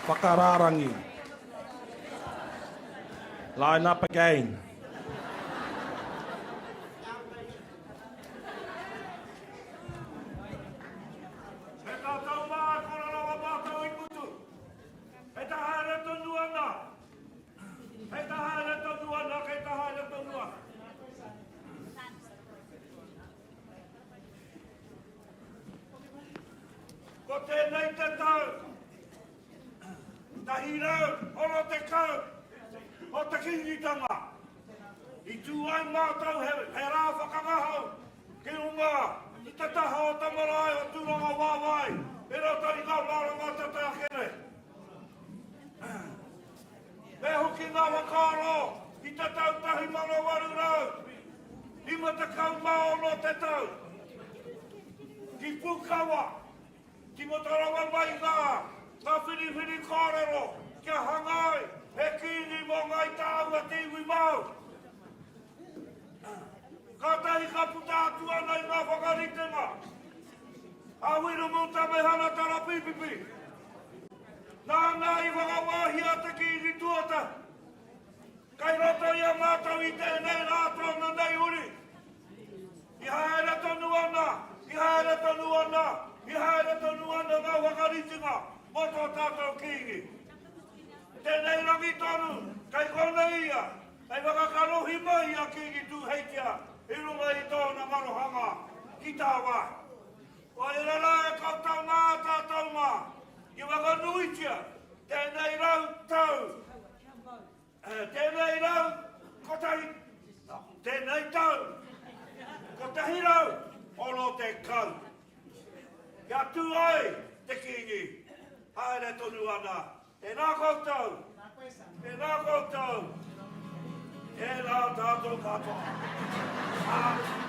whakararangi. Line up again. Ko tēnei te tau, tahirau, oro te kau, o te kingitanga. I tūai mātou he rā whakangahau, ki unga, i te taha o tamarai o tūronga wāwai, e rau tari kau māranga te te akere. Me hoki ngā wakaro, i te tau tahi mano waru rau, ima te kau maono te tau. Ki pukawa, ki motarawa mai ngā whiri kōrero, kia hangai, he kini mō ngai tāua tiwi mau. Ka tahi ka puta atua nei ngā whakaritenga. A wira mūta me hana tara pipipi. Nā i whakawahi a te kini tuata. Kai roto ia mātou i tēnei rātona nei uri. I haere tonu ana, i haere tonu ana, i haere tonu ana ngā whakaritinga, moto tātou kingi. Tēnei rangi tonu, kai kone ia, kai whakakarohi mai a kingi tū heitia, i runga i tōna marohanga, ki tā wā. Wa i rara e kautau ngā tātou ngā, i whakanuitia, tēnei rau tau, tēnei rau kotahi, tēnei tau, kotahi rau, ono te kau. Kia tū ai te kingi, haere tonu ana. Tēnā koutou, tēnā koutou, tēnā tātou katoa. Thank you.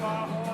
Ka ho